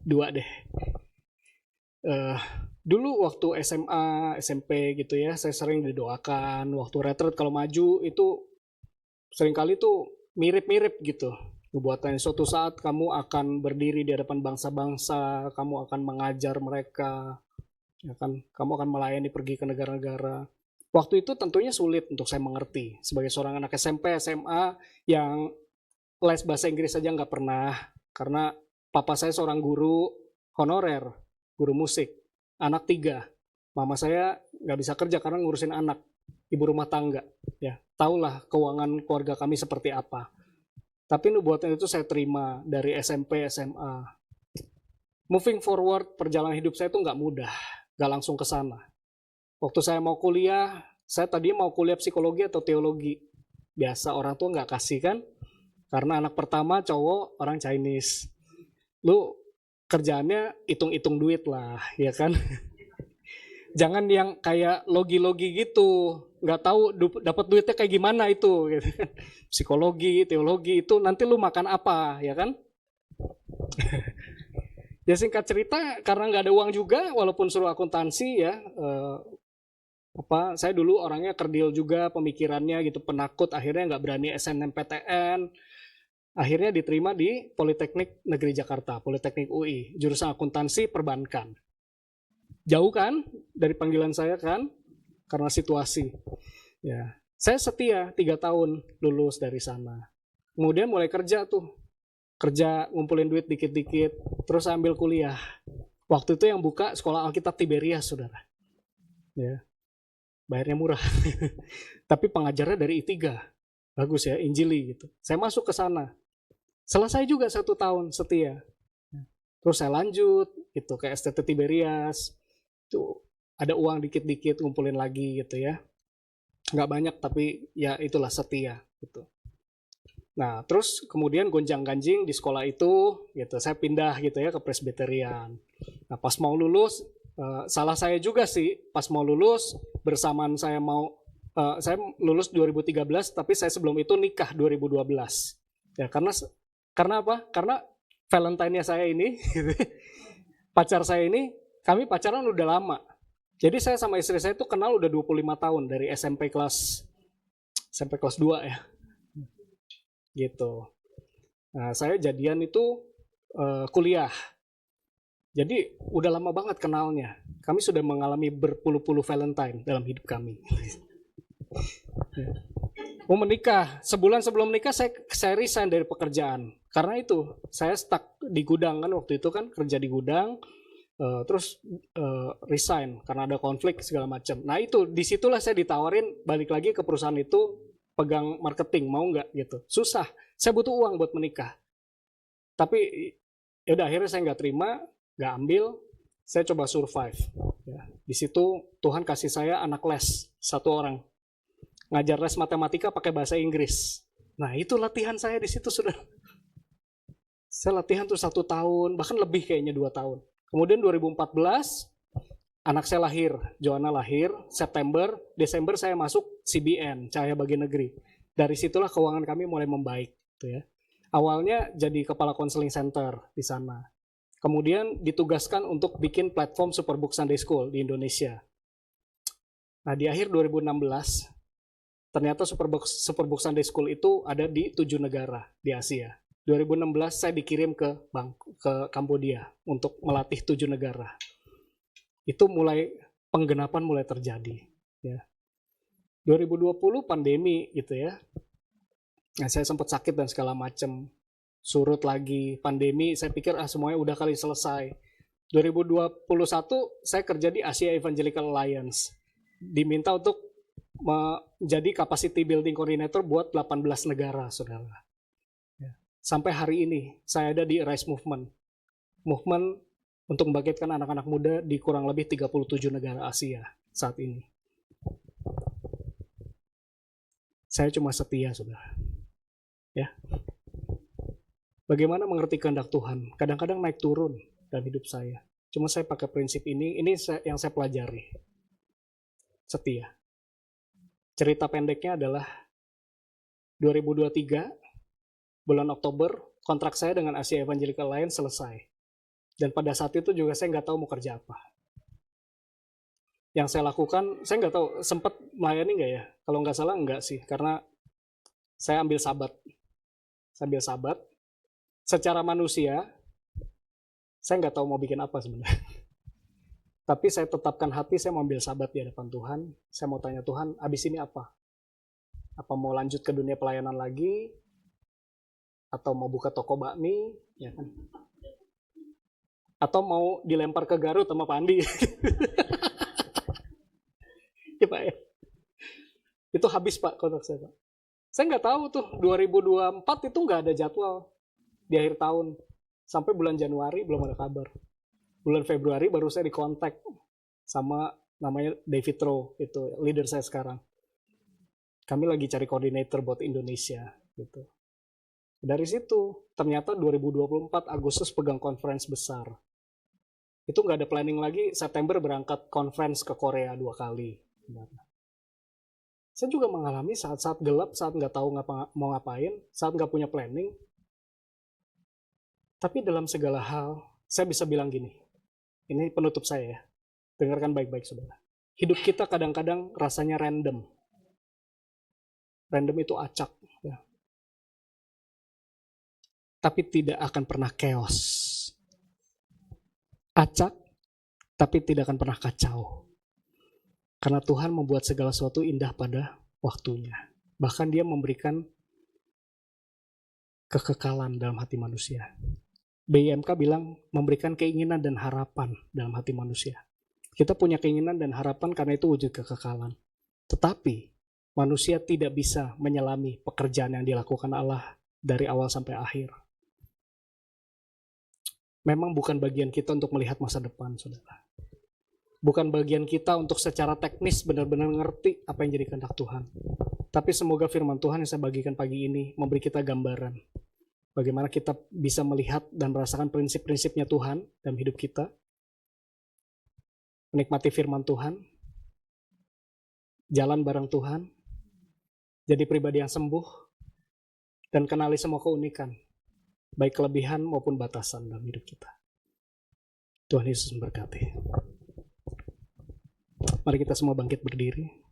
A: Dua deh. Dulu waktu SMA, SMP gitu ya, saya sering didoakan. Waktu retret kalau maju itu seringkali tuh mirip-mirip gitu. Nubuatan suatu saat kamu akan berdiri di hadapan bangsa-bangsa, kamu akan mengajar mereka, ya kan? Kamu akan melayani pergi ke negara-negara. Waktu itu tentunya sulit untuk saya mengerti sebagai seorang anak SMP, SMA yang les bahasa Inggris saja nggak pernah, karena papa saya seorang guru honorer, guru musik, anak 3. Mama saya nggak bisa kerja karena ngurusin anak, ibu rumah tangga. Ya, tahulah keuangan keluarga kami seperti apa. Tapi nubuatan itu saya terima dari SMP, SMA. Moving forward, perjalanan hidup saya itu nggak mudah, nggak langsung ke sana. Waktu saya mau kuliah, saya tadi mau kuliah psikologi atau teologi. Biasa orang tua nggak kasih kan, karena anak pertama cowok, orang Chinese. Lu kerjaannya hitung-hitung duit lah, ya kan? Jangan yang kayak logi-logi gitu, nggak tahu dapat duitnya kayak gimana itu, gitu kan. Psikologi, teologi itu nanti lu makan apa, ya kan? Ya singkat cerita, karena nggak ada uang juga, walaupun suruh akuntansi ya, saya dulu orangnya kerdil juga pemikirannya gitu, penakut, akhirnya nggak berani SNMPTN, akhirnya diterima di Politeknik Negeri Jakarta, Politeknik UI, jurusan akuntansi perbankan. Jauh kan dari panggilan saya kan, karena situasi. Ya, saya setia 3 tahun lulus dari sana. Kemudian mulai kerja tuh, kerja ngumpulin duit dikit-dikit, terus ambil kuliah. Waktu itu yang buka sekolah Alkitab Tiberias, saudara. Ya, bayarnya murah. Tapi pengajarnya dari I3. Bagus ya, Injili gitu. Saya masuk ke sana. Selesai juga 1 tahun setia. Terus saya lanjut gitu ke STT Tiberias. Itu ada uang dikit-dikit ngumpulin lagi gitu ya. Nggak banyak tapi ya itulah setia gitu. Nah, terus kemudian gonjang-ganjing di sekolah itu gitu. Saya pindah gitu ya ke Presbyterian. Nah, pas mau lulus salah saya juga sih, pas mau lulus bersamaan saya lulus 2013 tapi saya sebelum itu nikah 2012. Ya, karena apa? Karena Valentine-nya saya ini pacar saya ini kami pacaran udah lama. Jadi saya sama istri saya tuh kenal udah 25 tahun dari SMP kelas 2 ya. Gitu. Nah, saya jadian itu kuliah. Jadi udah lama banget kenalnya. Kami sudah mengalami berpuluh-puluh Valentine dalam hidup kami. Mau menikah, sebulan sebelum menikah saya resign dari pekerjaan. Karena itu, saya stuck di gudang kan waktu itu kan, kerja di gudang, terus resign karena ada konflik segala macam. Nah itu, disitulah saya ditawarin balik lagi ke perusahaan itu, pegang marketing, mau nggak gitu. Susah, saya butuh uang buat menikah. Tapi ya udah akhirnya saya nggak terima, nggak ambil, saya coba survive. Ya, di situ Tuhan kasih saya anak les 1 orang. Ngajar les matematika pakai bahasa Inggris. Nah itu latihan saya di situ sudah. Saya latihan tuh 1 tahun, bahkan lebih kayaknya 2 tahun. Kemudian 2014 anak saya lahir, Joanna lahir, September, Desember saya masuk CBN, Cahaya Bagi Negeri. Dari situlah keuangan kami mulai membaik, gitu ya. Awalnya jadi kepala counseling center di sana. Kemudian ditugaskan untuk bikin platform Superbook Sunday School di Indonesia. Nah, di akhir 2016 ternyata Superbook Sunday School itu ada di 7 negara di Asia. 2016 saya dikirim ke Kambodia untuk melatih 7 negara. Itu penggenapan mulai terjadi. Ya. 2020 pandemi gitu ya. Nah, saya sempat sakit dan segala macam. Surut lagi pandemi, saya pikir semuanya udah kali selesai. 2021 saya kerja di Asia Evangelical Alliance. Diminta untuk menjadi capacity building coordinator buat 18 negara, saudara. Sampai hari ini, saya ada di Rise Movement. Movement untuk membangkitkan anak-anak muda di kurang lebih 37 negara Asia saat ini. Saya cuma setia, saudara. Ya. Bagaimana mengerti kehendak Tuhan? Kadang-kadang naik turun dalam hidup saya. Cuma saya pakai prinsip ini yang saya pelajari. Setia. Cerita pendeknya adalah 2023, bulan Oktober, kontrak saya dengan Asia Evangelical Alliance selesai. Dan pada saat itu juga saya nggak tahu mau kerja apa. Yang saya lakukan, saya nggak tahu, sempat melayani nggak ya? Kalau nggak salah nggak sih, karena saya ambil sabat. Saya ambil sabat. Secara manusia, saya nggak tahu mau bikin apa sebenarnya. Tapi saya tetapkan hati, saya mau ambil sabat di hadapan Tuhan. Saya mau tanya Tuhan, abis ini apa? Apa mau lanjut ke dunia pelayanan lagi? Atau mau buka toko bakmi? Ya kan? Atau mau dilempar ke Garut sama Pak Andi? Ya Pak ya. Itu habis Pak kontrak saya Pak. Saya nggak tahu tuh 2024 itu nggak ada jadwal di akhir tahun. Sampai bulan Januari belum ada kabar. Bulan Februari baru saya dikontak sama namanya David Rowe, itu leader saya sekarang. Kami lagi cari koordinator buat Indonesia gitu. Dari situ ternyata 2024 Agustus pegang conference besar. Itu nggak ada planning lagi, September berangkat conference ke Korea 2 kali. Saya juga mengalami saat-saat gelap, saat nggak tahu mau ngapain, saat nggak punya planning. Tapi dalam segala hal, saya bisa bilang gini, ini penutup saya ya, dengarkan baik-baik saudara. Hidup kita kadang-kadang rasanya random. Random itu acak. Ya. Tapi tidak akan pernah chaos. Acak, tapi tidak akan pernah kacau. Karena Tuhan membuat segala sesuatu indah pada waktunya. Bahkan dia memberikan kekekalan dalam hati manusia. BIMK bilang memberikan keinginan dan harapan dalam hati manusia. Kita punya keinginan dan harapan karena itu wujud kekekalan. Tetapi manusia tidak bisa menyelami pekerjaan yang dilakukan Allah dari awal sampai akhir. Memang bukan bagian kita untuk melihat masa depan, saudara. Bukan bagian kita untuk secara teknis benar-benar ngerti apa yang jadi kehendak Tuhan. Tapi semoga firman Tuhan yang saya bagikan pagi ini memberi kita gambaran. Bagaimana kita bisa melihat dan merasakan prinsip-prinsipnya Tuhan dalam hidup kita. Menikmati firman Tuhan. Jalan bareng Tuhan. Jadi pribadi yang sembuh. Dan kenali semua keunikan. Baik kelebihan maupun batasan dalam hidup kita. Tuhan Yesus memberkati. Mari kita semua bangkit berdiri.